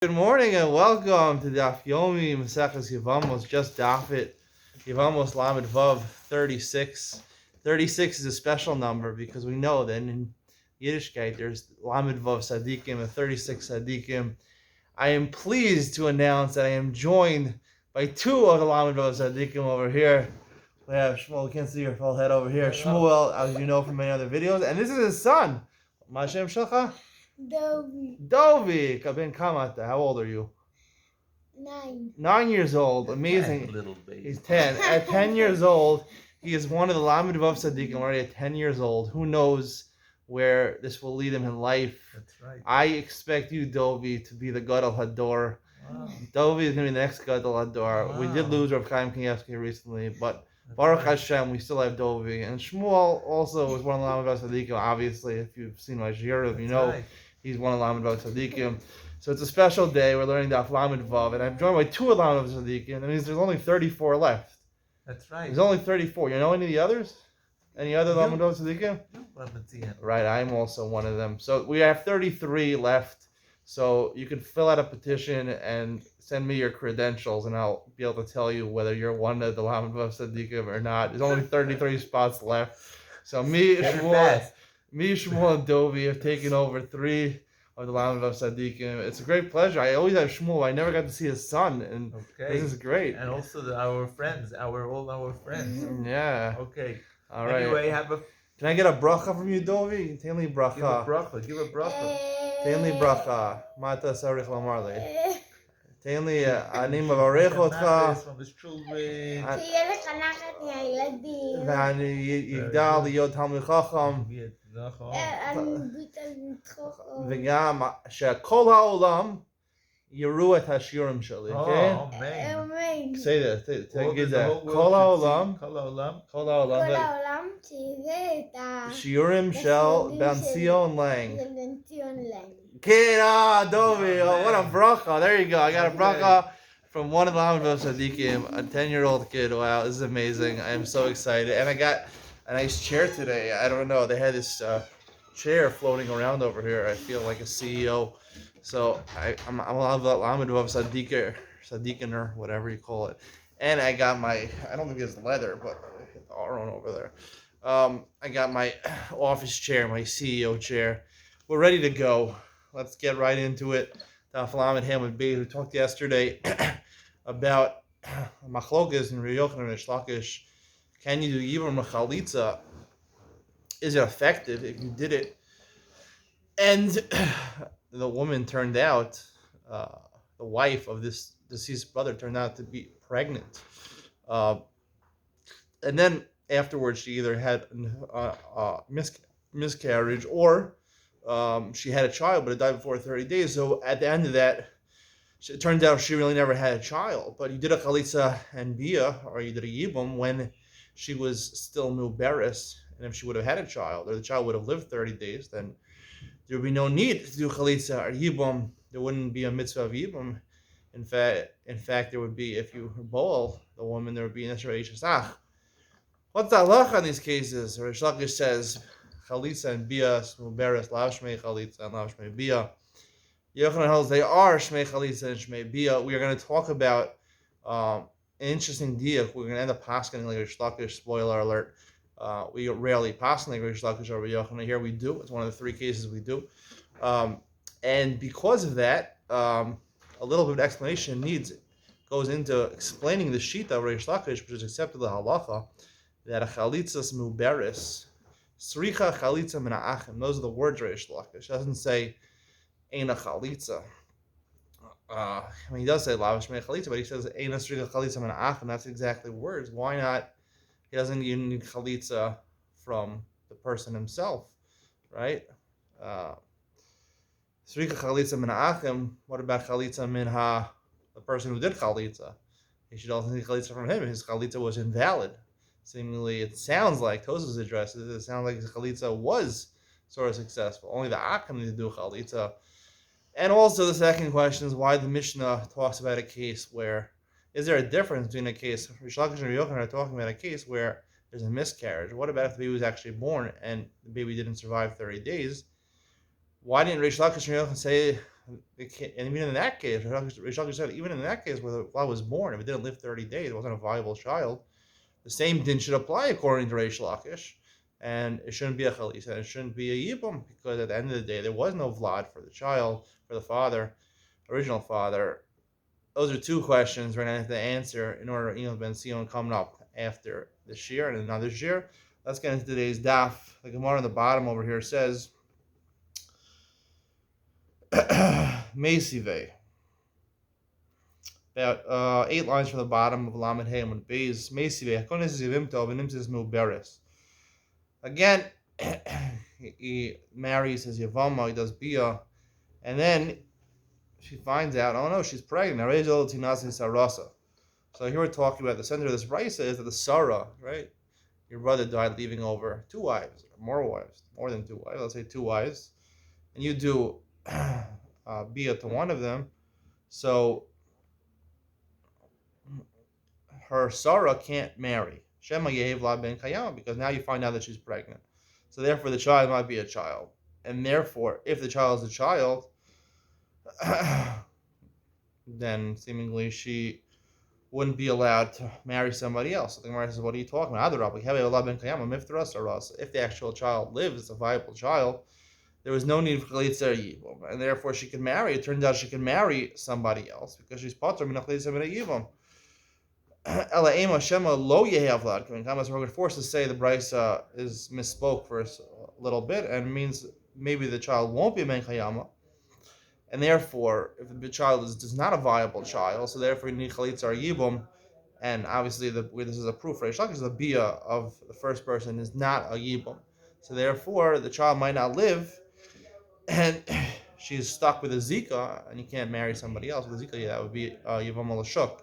Good morning and welcome to Daf Yomi Maseches Yevamos. Just Daf It. Yevamos Lamed Vav 36. 36 is a special number because we know that in Yiddishkeit there's Lamed Vav Sadikim and 36 Sadikim. I am pleased to announce that I am joined by two of the Lamed Vav Sadikim over here. We have Shmuel, you can't see your full head over here. Shmuel, as you know from many other videos, and this is his son. Mashem Shalcha? Dovi. Ben Kamata. How old are you? 9. 9 years old. Amazing. Little baby. He's 10. At 10 years old, he is one of the Lamed Vav Tzaddikim already at 10 years old. Who knows where this will lead him in life? That's right. I expect you, Dovi, to be the Gadol Hador. Wow. Dovi is going to be the next Gadol Hador. Wow. We did lose Rav Chaim Kanievsky recently, but Baruch Hashem, we still have Dovi. And Shmuel also was one of the Lamed Vav Tzaddikim, obviously. If you've seen my shiurim, you know. Right. He's one of Lamed Vav Tzaddikim. So it's a special day. We're learning Daf Lamed Vav, and I'm joined by two of Lamed Vav Tzaddikim. That means there's only 34 left. That's right. There's only 34. You know any of the others? Any other Lamed Vav Tzaddikim? Right, I'm also one of them. So we have 33 left. So you can fill out a petition and send me your credentials, and I'll be able to tell you whether you're one of the Lamed Vav Tzaddikim or not. There's only 33 spots left. So me, Shmuel, and Dovi have taken over 3 of the Lamed Vav Tzaddikim. It's a great pleasure. I always have Shmuel. I never got to see his son, and this is great. And also our friends, all our friends. Yeah. Okay. All right. Anyway, Can I get a bracha from you, Dovi? Tell me bracha. Give a bracha. Tell me bracha. Mata sarich lamar le. Tell me ani mavarech otcha. From his children. שיהיה לך נחת מהילדים. ואני יגדל להיות תלמיד חכם. אני ביטל נדחוך. וגם שכל העולם יראו את השיעורים שלי, okay? Oh, man. אמן. Say that. תגיד The that. whole world כל should העולם. see. כל העולם. כל כל העולם. העולם שיראה את שיעורים של בן ציון לנג. בן ציון לנג. Kid, Dovi, what a bracha. There you go. I got a bracha from one of the Lamed Vav Tzaddikim, a 10-year-old kid. Wow, this is amazing. I am so excited. And I got a nice chair today. I don't know. They had this chair floating around over here. I feel like a CEO. So I'm a Lamed Vav Tzaddikiner, whatever you call it. And I got I don't think it's leather, but I hit the Aron over there. I got my office chair, my CEO chair. We're ready to go. Let's get right into it. Daf Lamed Hamid Beis. We talked yesterday about machlokas and Rei Yochanan and Reish Lakish. Can you do Yibam Chalitza? Is it effective if you did it? And the woman turned out, the wife of this deceased brother turned out to be pregnant. And then afterwards she either had miscarriage or she had a child, but it died before 30 days. So at the end of that, it turned out she really never had a child. But you did a chalitza and bia, or you did a yibum when she was still muberes, and if she would have had a child, or the child would have lived 30 days, then there would be no need to do chalitza or yibum. There wouldn't be a mitzvah of yibum. In fact, there would be, if you bowl the woman, there would be an esrei shesach. What's the halacha in these cases? Reish Lakish says, Chalitza and Bia, Muberes, Lav Shmei Chalitza and Lav Shmei Bia. Yochanan holds they are Shmei Chalitza and Shmei Bia. We are going to talk about an interesting diak. We're going to end up passing like Reish Lakish, spoiler alert. We rarely pass like Reish Lakish or Yochanan. Here we do. It's one of the 3 cases we do. And because of that, a little bit of explanation goes into explaining the shita of Reish Lakish, which is accepted the halacha, that a Chalitzas Muberes, Sricha chalitza min ha'achim. Those are the words Reish Lakish. It doesn't say Eina chalitza. He does say Lav Shmei chalitza, but he says Eina sricha chalitza min ha'achim. That's exactly words. Why not? He doesn't even need chalitza from the person himself, right? Sricha chalitza min ha'achim. What about chalitza min the person who did chalitza? He should also need chalitza from him. His chalitza was invalid. Seemingly, it sounds like Tosfos addresses it. It sounds like his chalitza was sort of successful. Only the Akim need to do chalitza. And also, the second question is why the Mishnah talks about a case where is there a difference between a case? Reish Lakish and Rei Yochanan are talking about a case where there's a miscarriage. What about if the baby was actually born and the baby didn't survive 30 days? Why didn't Reish Lakish and Rei Yochanan say it can't, and even in that case, Rish Lakish said, even in that case where the child was born, if it didn't live 30 days, it wasn't a viable child, the same din should apply according to Rish Lakish. And it shouldn't be a chalis, and it shouldn't be a yibum, because at the end of the day, there was no vlad for the child, for the father, original father. Those are two questions we're going to have to answer in order, Ben Sion coming up after this year and another year. Let's get into today's daf. The Gemara on the bottom over here says, Mesive. About 8 lines from the bottom of Lamed Hayim and Beis. Mesive. Hakonis Yevimto v'nimtzis Muberes. Again, he marries his Yevamo, he does Bia, and then she finds out, oh no, she's pregnant. So here we're talking about the center of this brisa is that the Sarah, right? Your brother died leaving over 2 wives, more than 2 wives, let's say 2 wives, and you do Bia to one of them, so her Sarah can't marry. Shema Yehiv La Ben Kayama, because now you find out that she's pregnant. So therefore the child might be a child. And therefore, if the child is a child, then seemingly she wouldn't be allowed to marry somebody else. So the Gemara says, what are you talking about? If the actual child lives, it's a viable child, there was no need for chalitza yibum, and therefore she can marry. It turns out she can marry somebody else because she's patur min chalitza min yibum. Ela ema shema lo yehav vlad. We're going to force to say the brisa is misspoke for a little bit and means maybe the child won't be a ben chayama, and therefore if the child is not a viable child, so therefore you need chalitza or yibum. And obviously, this is a proof for Reish Lakish, the bia of the first person is not a yibum, so therefore the child might not live, and she's stuck with a zika, and you can't marry somebody else with a zika. Yeah, that would be yivam l'shuk.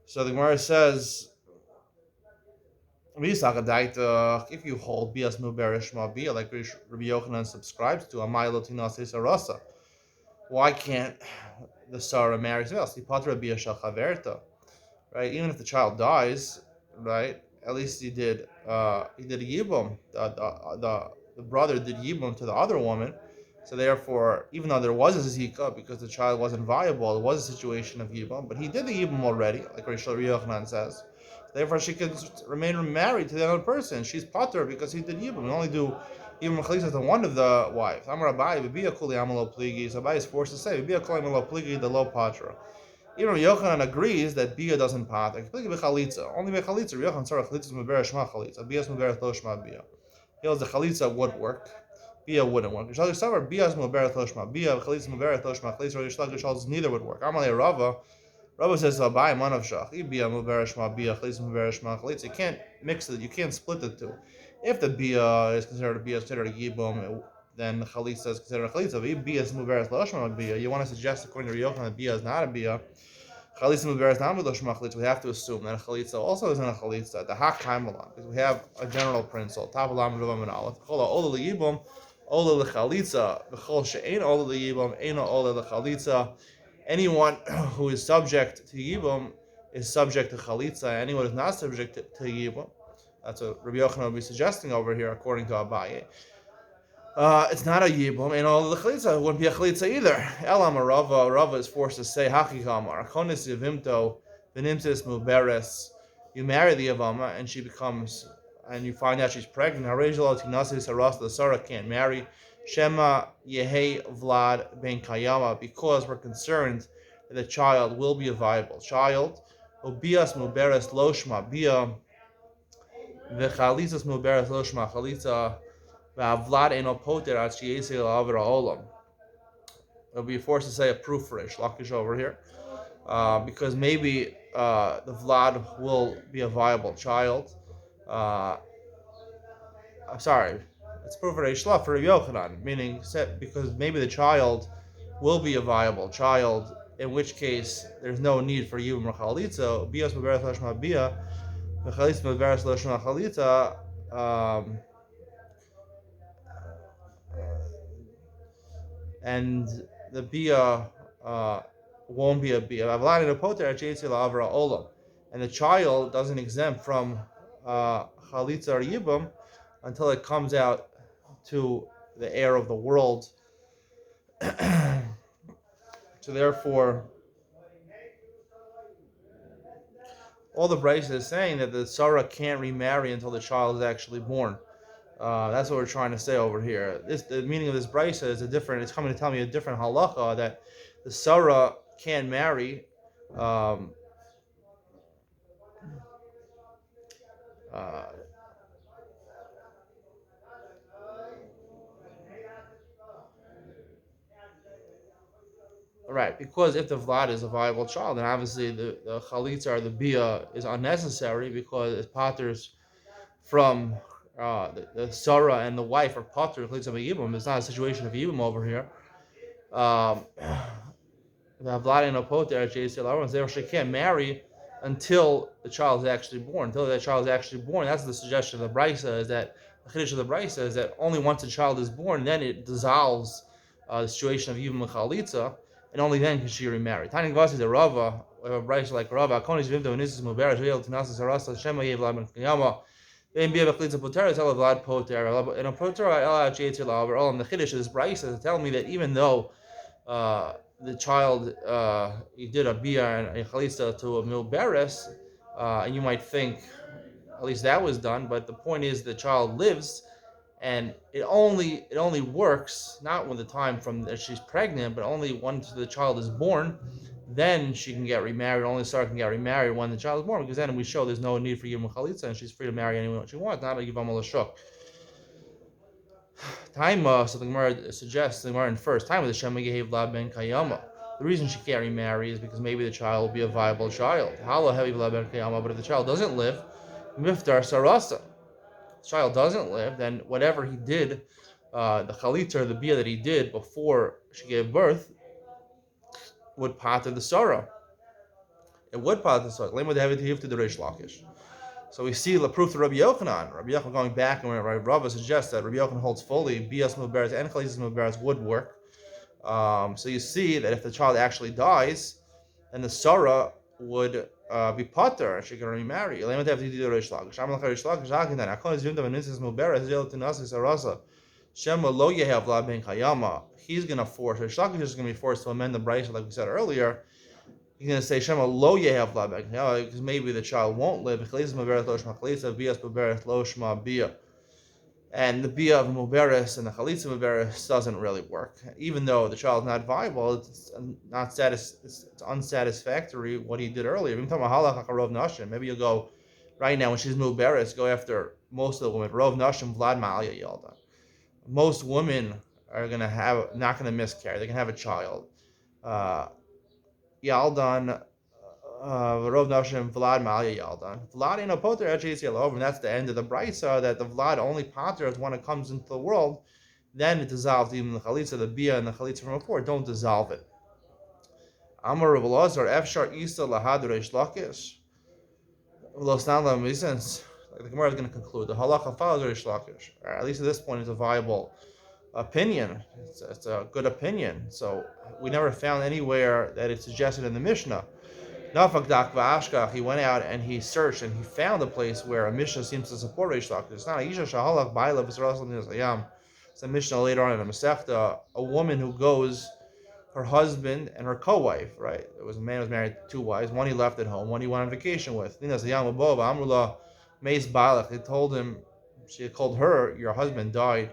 So the Gemara says, if you hold bias muberish ma bia like Rabbi Yochanan subscribes to, amay lo tinas esarasa, why can't the Sarah marry somebody else? Patra bia shachaverta, right? Even if the child dies, right? At least he did a yibum. The brother did yibum to the other woman. So therefore, even though there was a zika because the child wasn't viable, it was a situation of yibum, but he did the yibum already, like Rabbi Yochanan says. Therefore, she can remain married to the other person. She's pater because he did yibum. We only do yibum chalitza to one of the wives. Amar Abai, v'biya kuli amalo pligi. So Abai is forced to say, v'biya kuli amalo pligi, the low patra. Even Rabbi Yochanan agrees that bia doesn't pater. Pligi b'chalitza. Only b'chalitza. Rabbi Yochanan said chalitza is mubera shma chalitza. Bia is mubera lo shma bia. He holds the chalitza would work. Bia wouldn't work. Bia is mubera toshma. Bia chalitza mubera toshma. Chalitza Reish Lakish holds neither would work. Amalei Rava. Rava says Abai manav shach. Bia mubera shma. Bia chalitza mubera shma. Chalitza. You can't mix it. You can't split the two. If the bia is considered a bia, is considered a yibum, then the chalitza is considered a chalitza. If bia is mubera toshma bia, you want to suggest according to Yochanan that bia is not a bia. Chalitza mubera is not a chalitza. We have to assume that a chalitza also isn't a chalitza. The hak kaimalan, because we have a general principle. Tabalam ruvam and aleph. Chola ola liyibum. Ola lechalitza, v'chol she'ein ola liyibum, eina ola lechalitza. Anyone who is subject to yibum is subject to chalitza. Anyone who is not subject to yibum, that's what Rabbi Yochanan will be suggesting over here, according to Abaye. It's not a yibum, and all the chalitza, it wouldn't be a chalitza either. Elam Rava is forced to say, Hachikamar, Achonis Yevimto, V'nimtzis Muberes. You marry the Yevama, and she becomes, and you find out she's pregnant. Harejalo Tinasis Haras, the Sarah can't marry. Shema Yehei Vlad Ben Kayama, because we're concerned that the child will be a viable child. Obias Muberes Loshma Bia, V'chalitzas Muberes Loshma Chalitza. Vlad eno poter at sheyesel avra olam. It'll be forced to say a proof for Reish Lakish over here, because maybe the Vlad will be a viable child. I'm sorry, it's proof for Reish Lakish for Rabbi Yochanan, meaning because maybe the child will be a viable child, in which case there's no need for yibum chalitza. Bias meberes lashma bia, v'chalitza meberes lashma chalitza. And the bia won't be a bia. And the child doesn't exempt from chalitza or yibum until it comes out to the air of the world. So therefore, all the Brisa is saying that the Sarah can't remarry until the child is actually born. That's what we're trying to say over here. The meaning of this Brisa is a different. It's coming to tell me a different halacha that the Sarah can't marry. Um, uh, Right, because if the Vlad is a viable child, then obviously the Chalitza or the Bia is unnecessary because it patters from the Sarah and the wife are pater Chalitza Yibum. It's not a situation of Yibum over here. Um, the Vlad and Opoter, JCL, therefore she can't marry until the child is actually born. Until that child is actually born, that's the suggestion of the Brisa, is that the Chiddush of the Brisa is that only once the child is born, then it dissolves the situation of Yibum and Chalitza, and only then can she remarry. Tani Gvasi the Rava, we have a Brisa like Rava, Konis Vimta Venisis Muberes, Real Tinasas Arasa, Shema Yev Laban Kiyama, then be a Chalitza Poter, tell a Vlad Poter, and a Poter, Ela JTL, all in the Chiddush of this Brisa is telling me that even though the child he did a bia and a chalitza to a milberes, and you might think at least that was done, but the point is the child lives, and it only works not when the time from that she's pregnant, but only once the child is born. Then she can get remarried. Only Sarah can get remarried when the child is born, because then we show there's no need for Yom Chalitza, and she's free to marry anyone she wants, not a Yevamos Shuk. Taima, so the Gemara suggests, the Gemara infers, Taima the Shema Yehiv La Ben Kayama. The reason she can't remarry is because maybe the child will be a viable child. Hala Hevi La Ben Kayama, but if the child doesn't live, Miftar Sarasa. The child doesn't live, then whatever he did, the Chalitza or the Bia that he did before she gave birth, would pater the Sarah. It would pater the Sarah. Lema David Hiv to the Reish Lakish. So we see the proof to Rabbi Yochanan. Rabbi Yochanan going back, and Rava suggests that Rabbi Yochanan holds fully Bias Muberes and Chalitzas Muberes would work. So you see that if the child actually dies, then the Sarah would be pater, and she can remarry. He's going to force, Rish Lakish is going to be forced to amend the Brisa, like we said earlier. He's going to say Shema lo yehav labek, because maybe the child won't live. And the bia of muberes and the chalitza muberes doesn't really work. Even though the child's not viable, it's unsatisfactory what he did earlier. Maybe you'll go right now when she's muberes, go after most of the women. Rov nashim vlad ma'alya yalda. Most women are going to not going to miscarry. They can have a child. Yaldan, Rov Nashim, Vlad Malya Yaldan. Vlad in a poter over, and that's the end of the Brisa, that the Vlad only pater is when it comes into the world, then it dissolves. Even the Chalitza, the Bia, and the Chalitza from before don't dissolve it. Amar Rav Elazar, Efshar Isa Lahad Reish Lakish. Since the Gemara is going to conclude, the halacha follows Reish Lakish. At least at this point, it's a viable opinion. It's a good opinion. So we never found anywhere that it's suggested in the Mishnah. Nafak Dak Va'ashkach, he went out and he searched and he found a place where a Mishnah seems to support Reish Lakish. It's not a Isha Shahalach Ba'ila B'Srael Nizayam. It's a Mishnah later on in the Masechta, a woman who goes, her husband and her co-wife, right? It was a man who was married to two wives. One he left at home, one he went on vacation with. Nizayam Abova Amrullah Meis Ba'alach. They told him, she had called her, your husband died.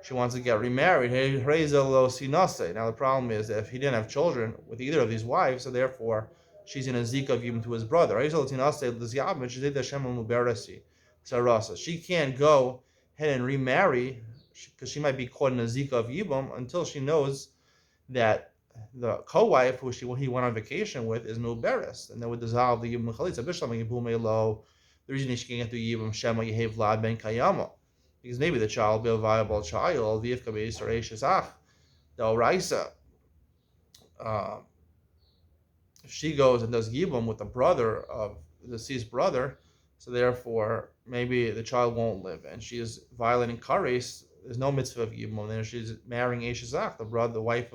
She wants to get remarried. Now the problem is that if he didn't have children with either of these wives, so therefore she's in a zika of even to his brother. She can't go ahead and remarry because she might be caught in a zika of yibum until she knows that the co-wife who he went on vacation with is muberes, and that would dissolve the yibum chalitza. The reason she can't get to yibum shema yehev vlad ben kayama, because maybe the child will be a viable child. The Oraisa, if she goes and does yibum with the brother of the deceased brother, so therefore maybe the child won't live, and she is violating kares. There's no mitzvah of yibum. Then she's marrying Eshazach, the brother, the wife.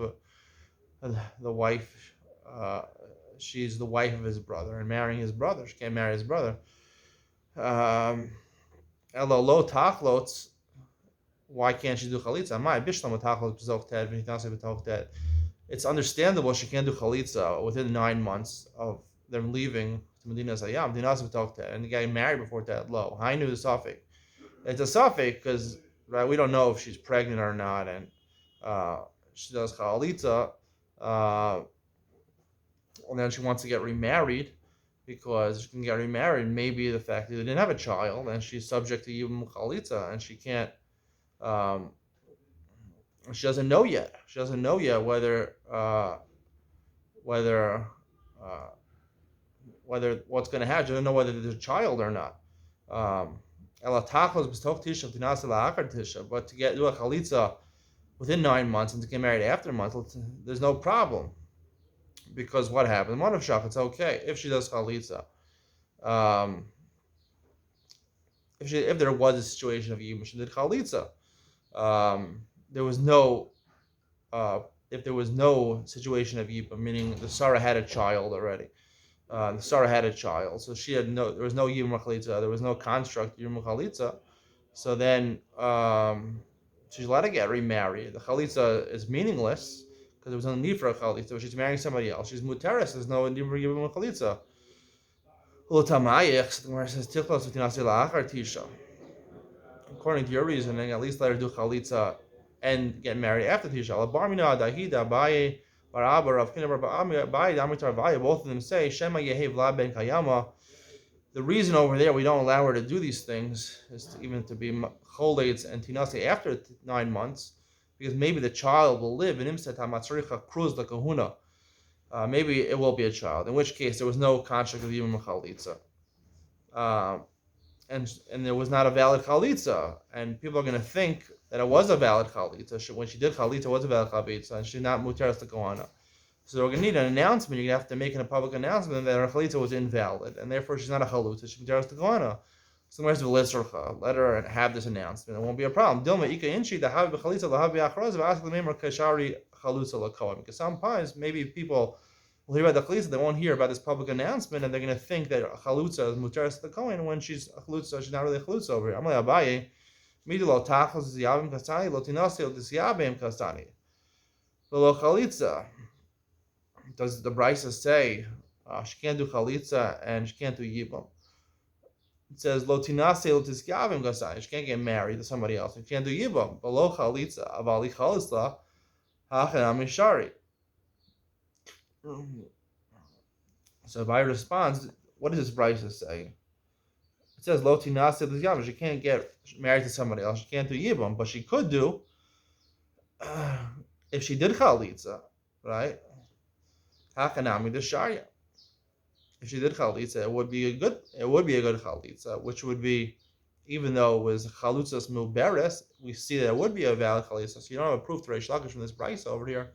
She's the wife of his brother and marrying his brother. She can't marry his brother. Lo tachlots. Why can't she do chalitza? My bishlam tachlots b'zoch ted v'nitase b'toch ted. it's understandable she can't do chalitza within 9 months of them leaving to Medina Sayyam, and getting married before that low. I knew the suffix. It's a suffix because right, we don't know if she's pregnant or not, and she does chalitza, and then she wants to get remarried because she can get remarried. Maybe the fact that they didn't have a child, and she's subject to Yevamos chalitza, and she can't. She doesn't know yet. She doesn't know yet whether whether what's going to happen. She doesn't know whether there's a child or not. But to do a chalitza within 9 months and to get married after a month, there's no problem. Because what happens? One of Shach, it's okay if she does chalitza. If there was a situation of Yibum, she did chalitza. There was no if there was no situation of Yibum, meaning the Sarah had a child already. The Sarah had a child, so there was no Yibum chalitza. There was no construct Yibum chalitza. So then she's allowed to get remarried. The chalitza is meaningless because there was no need for a chalitza. But she's marrying somebody else. She's muteris. There's no need for Yibum chalitza. According to your reasoning, at least let her do chalitza and get married after Tisha. Both of them say Shema Yehev La Ben Kayama. The reason over there we don't allow her to do these things is to be cholates and tinase after 9 months, because maybe the child will live in Imset HaMatzricha Kruz the Kahuna. Maybe it will be a child, in which case there was no construct of Yibum Chalitza. And there was not a valid chalitza, and people are going to think that it was a valid chalitza. When she did chalitza, it was a valid chalitza, and she's not muteris to go on. So we're going to need an announcement. You're going to have to make a public announcement that her chalitza was invalid, and therefore she's not a chalutza. She's muteris to go on. So the rest of the let her have this announcement. It won't be a problem. Because sometimes maybe people will hear about the chalitza, they won't hear about this public announcement, and they're going to think that chalutza is muteris to Kohen when she's a chalutza, she's not really a chalutza over here. Amalei Abaye, midu lo tachos ziyavim kastani, lo tinasi lo disyabim kastani. Lo chalitza. Does the Brisa say she can't do chalitza and she can't do yibum? It says lo tinasi lo disyabim kastani. She can't get married to somebody else. She can't do yibum. But lo chalitza avali chalitza hachanam mishari. So by response, what does this Brisa say? It says Lo tinase l'yam. She can't get married to somebody else. She can't do yibum, but she could do if she did chalitza, right? Hakanami the sharia. If she did chalitza, it would be a good chalitza, which would be, even though it was chalutzas muberes, we see that it would be a valid chalitza. So you don't have a proof to Reish Lakish from this Brisa over here,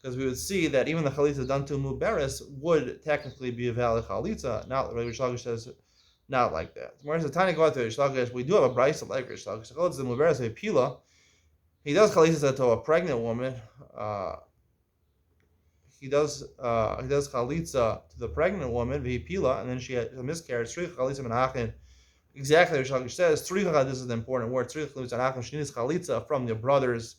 because we would see that even the chalitza done to muberes would technically be a valid chalitza. Not like Reish Lakish says, not like that. Whereas the tiny go to Reish Lakish, we do have a brisa like Reish Lakish. Chalitza muberes a pila. He does chalitza to a pregnant woman. He does chalitza to the pregnant woman pila, and then she had a miscarriage. Chalitza menachin. Exactly, Reish Lakish says. This is the important word. She needs chalitza from the brothers,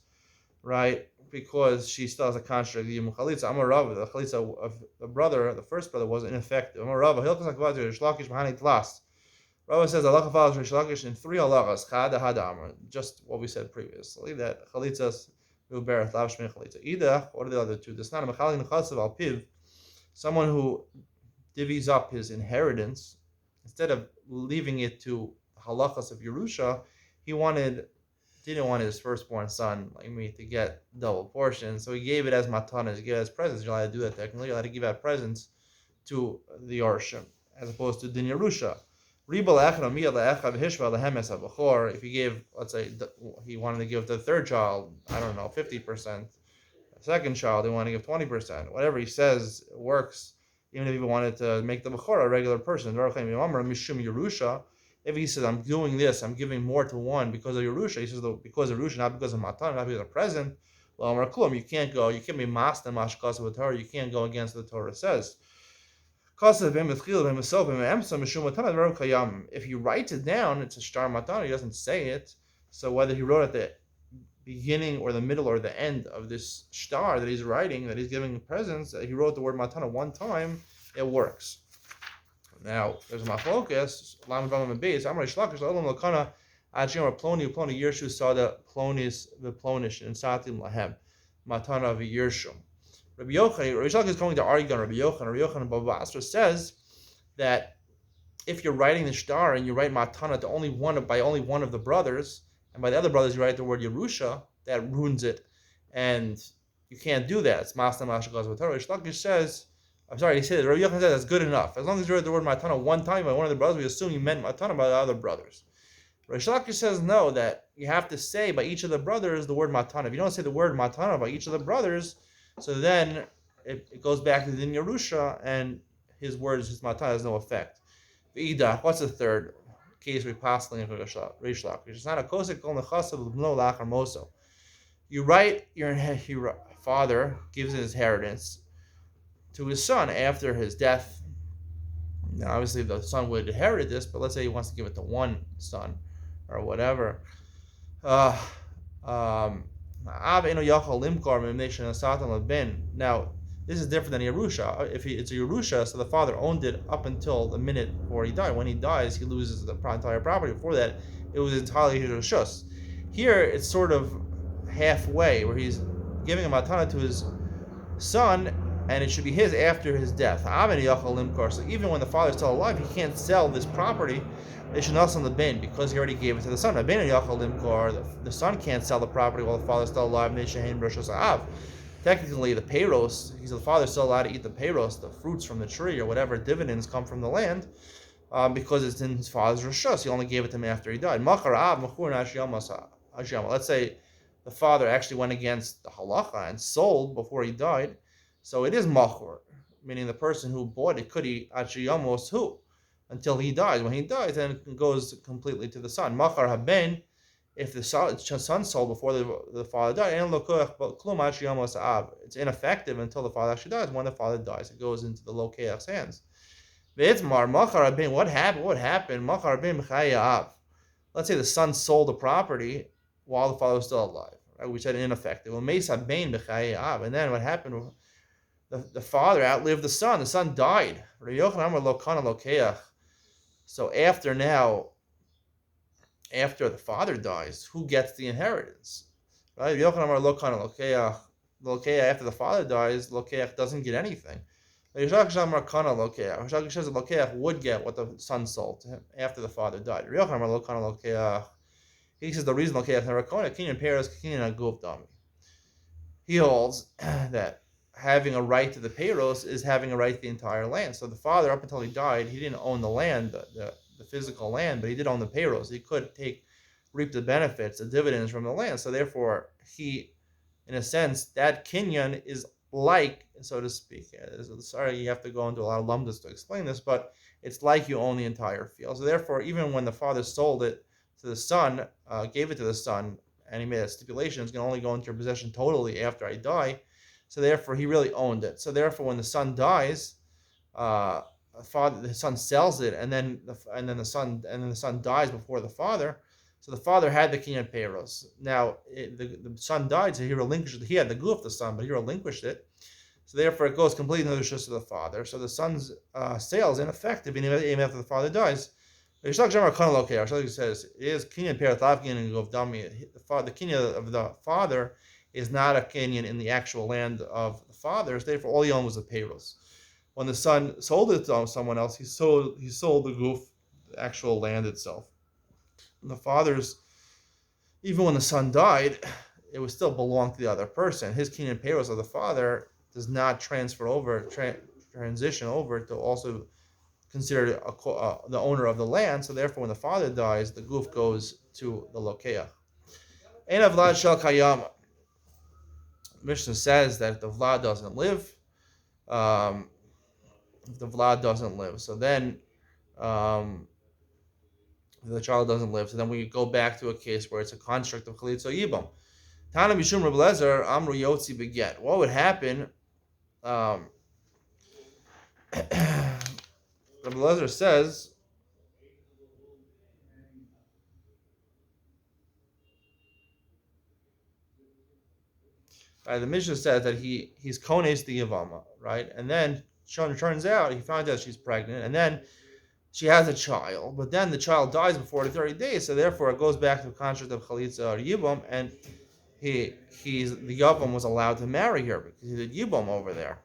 right? Because she still has a construct of Yibum Chalitza. I'm a Rav, the Chalitza of the brother, the first brother, was ineffective. I'm a Rav, Rav says, Allah follows Reish Lakish in 3 halachas, Chad Hadamar, just what we said previously, that Chalitzas Mubereth, Lav Shmei Chalitza. Either, what are the other two? This not a Mechalin Chatzav Al Piv, someone who divvies up his inheritance, instead of leaving it to halachas of Yerusha, he didn't want his firstborn son, like me, to get double portions, so he gave it as matanas, he gave it as presents. You're allowed to do that technically. You're allowed to give out presents to the Yorshim, as opposed to Din Yerusha. If he gave, let's say, he wanted to give the third child, I don't know, 50%. The second child, he wanted to give 20%. Whatever he says works, even if he wanted to make the Bechor a regular person. If he says, I'm doing this, I'm giving more to one because of Yerusha, he says, because of Yerusha, not because of Matan, not because of present, you can't go, you can't be master mashkas with Torah, you can't go against what the Torah says. If he writes it down, it's a shtar matan, he doesn't say it. So whether he wrote at the beginning or the middle or the end of this shtar that he's writing, that he's giving presents, that he wrote the word matana one time, it works. Now, there's a machlokas, lam v'am and beis, amar shlakish, l'olam l'kana, achim ploni yirshu sada plonis v'plonish, and satim lahem, matana v'yirshum. Rabbi Yochanan is going to argue on Rabbi Yochanan. Rabbi Yochanan Baba Basra says that if you're writing the shtar and you write matana to only one of the brothers, and by the other brothers you write the word Yerusha, that ruins it, and you can't do that. It's Masna Mashagaz Vatara. Shlakish says, I'm sorry, he says, Rabbi Yochanan says that's good enough. As long as you write the word matana one time by one of the brothers, we assume you meant matana by the other brothers. Rabbi Shlakish says no, that you have to say by each of the brothers the word matana. If you don't say the word matana by each of the brothers, so then it goes back to the Yerusha, and his words, his matana, has no effect. V'idach, what's the third case we pass in Reish Lakish? It's not a kosek kol nechasav l'bno lachar moso. You write your father gives his inheritance to his son after his death. Now, obviously, the son would inherit this, but let's say he wants to give it to one son or whatever. Now, this is different than Yerusha. If it's a Yerusha, so the father owned it up until the minute before he died. When he dies, he loses the entire property. Before that, it was entirely his Rishus. Here, it's sort of halfway, where he's giving a matana to his son, and it should be his after his death. So even when the father is still alive, he can't sell this property. They should not sell the bin because he already gave it to the son. The son can't sell the property while the father is still alive. Technically, the payros, the father is still allowed to eat the payros, the fruits from the tree or whatever dividends come from the land, because it's in his father's rishus. He only gave it to him after he died. Let's say the father actually went against the halacha and sold before he died. So it is machur, meaning the person who bought it could eat Yevamos who until he dies. When he dies, then it goes completely to the son. Machar haben, if the son sold before the father died, it's ineffective until the father actually dies. When the father dies, it goes into the lokeach's hands. What happened? Let's say the son sold the property while the father was still alive. Right? We said ineffective. And then what happened? The father outlived the son. The son died. So after the father dies, who gets the inheritance? Right? After the father dies, Lokeach doesn't get anything. Rishakish says that Lokeach would get what the son sold to him after the father died. He says the reason Lokeach never kona kinyan peres kinyan aguf dami. He holds that having a right to the payros is having a right to the entire land. So the father, up until he died, he didn't own the land, the physical land, but he did own the payros. He could reap the benefits, the dividends from the land. So therefore, he, in a sense, that kinyan is like, so to speak. Sorry, you have to go into a lot of lumdus to explain this, but it's like you own the entire field. So therefore, even when the father sold it to the son, gave it to the son, and he made a stipulation, it's going to only go into your possession totally after I die. So therefore, he really owned it. So therefore, when the son dies, the son sells it, and then the son dies before the father. So the father had the kinyan payros. Now the son died, so he relinquished it. He had the guf, the son, but he relinquished it. So therefore, it goes completely into the shus of the father. So the son's sale is ineffective even after the father dies. Rishak says it is kinyan payros, lav kinyan guf dami. The kinyan of the father is not a kinyan in the actual land of the fathers. Therefore, all he owned was the payros. When the son sold it to someone else, he sold the guf, the actual land itself. And the fathers, even when the son died, it would still belong to the other person. His kinyan payros of the father does not transition over to also considered the owner of the land. So therefore, when the father dies, the guf goes to the lokeach. Ein avlad shel kayama. Mishnah says that if the vlad doesn't live, so then the child doesn't live. So then we go back to a case where it's a construct of chalitza yibam. Tana mishum Reb Lezer amru yotzi beget. What would happen? Reb Lezer says, Right? The Mishnah says that he's kones the Yevama, right? And then turns out he finds out she's pregnant, and then she has a child, but then the child dies before the 30 days, so therefore it goes back to the contract of Chalitza or Yibum, and the Yavam was allowed to marry her because he did Yibum over there.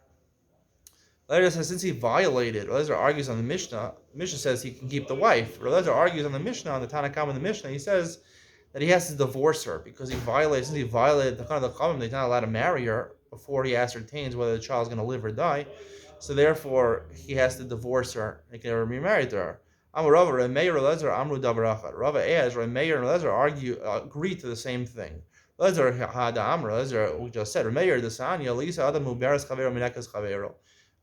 Later says since he violated, Lezer argues on the Mishnah. The Mishnah says he can keep the wife. Lezer argues on the Mishnah, on the Tanakam in the Mishnah. He says that he has to divorce her because since he violated the kind of the common, he's not allowed to marry her before he ascertains whether the child's going to live or die. So therefore, he has to divorce her and can never be married to her. Rava, Remeir, Lezer, Amru Dabarachat. Rava Az, Remeir, and Lezer agree to the same thing. Lezer Hada Amra, Lezer, we just said, Remeir, Desanya, Lisa, Adam, Muberes, Chavero, Minekas, Chavero.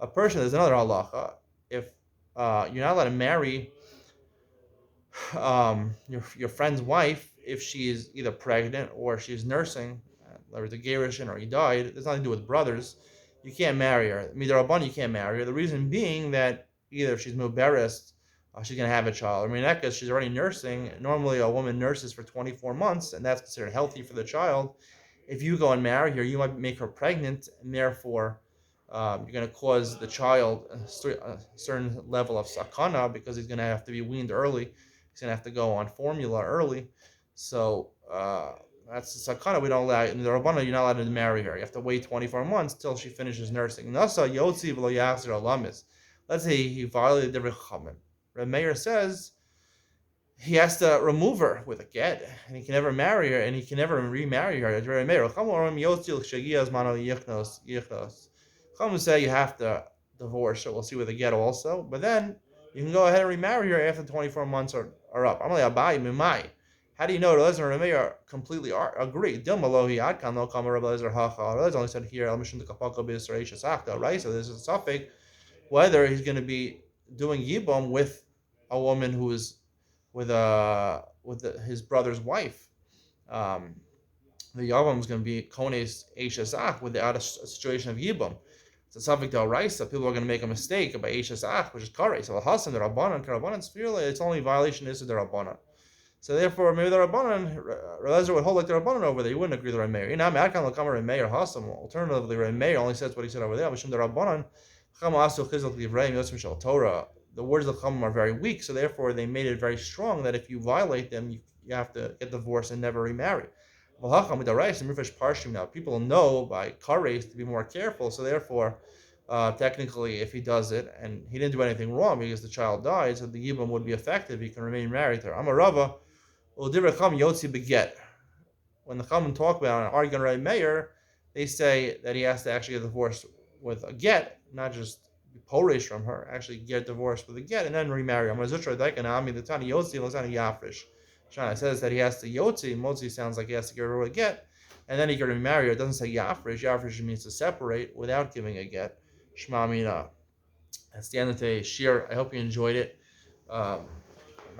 A person, there's another halacha. If you're not allowed to marry your friend's wife if she's either pregnant or she's nursing, or the gerushin, or he died, it has nothing to do with brothers. You can't marry her. Midrabban, you can't marry her. The reason being that either if she's muberes, she's going to have a child. Or minekas, she's already nursing. Normally, a woman nurses for 24 months, and that's considered healthy for the child. If you go and marry her, you might make her pregnant, and therefore you're going to cause the child a certain level of sakana because he's going to have to be weaned early. He's going to have to go on formula early. So that's the sakana. We don't allow. In the Rabbana, you're not allowed to marry her. You have to wait 24 months till she finishes nursing. Nasa yotzi v'lo yachzir alamis. Let's say he violated the rechamen. Reb Meir says he has to remove her with a get, and he can never marry her, and he can never remarry her. Reb Meir, Chum say you have to divorce her. We'll see with the get also, but then you can go ahead and remarry her after 24 months are up. I'm like Abai Mimai. How do you know Lezer and Remeir completely agree? Dilmalohi Adkan lo Kama Rabbi Lezer Hacha. Lezer only said here Al Mishum Kapaka B'Yisrael Shasachta, right? So there's a suffix whether he's going to be doing Yibam with a woman who is with his brother's wife. The Yavam is going to be Kones Eishazach without a situation of Yibam. It's a subject of Raisa. People are going to make a mistake about Eishazach, which is Kare. So Hasan the Rabbanan, Karabanan, Spherely, its only violation is the Rabbanan. So therefore, maybe the Rabbanan, Rezer would hold like the Rabbanan over there. He wouldn't agree with the Remeir. Alternatively, Remeir only says what he said over there. The Rabbanan, the words of the Chacham are very weak, so therefore they made it very strong that if you violate them, you have to get divorced and never remarry. Now, people know by kares to be more careful, so therefore, technically, if he does it and he didn't do anything wrong because the child died, so the yibam would be effective. He can remain married to her. Amarava, yotzi beget. When the Chachamim talk about an argument right mayor, they say that he has to actually get divorced with a get, not just be poresh from her, actually get divorced with a get and then remarry. Shana says that he has to yotzi. Motzi sounds like he has to get rid of a get, and then he can remarry her. It doesn't say yafresh. Yafresh means to separate without giving a get. Shema mina. That's the end of today's shir. I hope you enjoyed it. My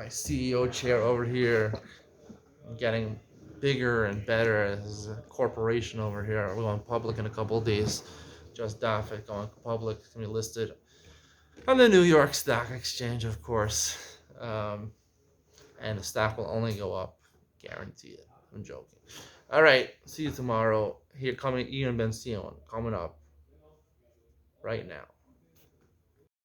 CEO chair over here, getting bigger and better. This is a corporation over here. We're going public in a couple of days. Just Daf It going public. It's going to be listed on the New York Stock Exchange, of course. And the stock will only go up. Guarantee it. I'm joking. All right. See you tomorrow. Here coming Ian Ben Sion coming up right now.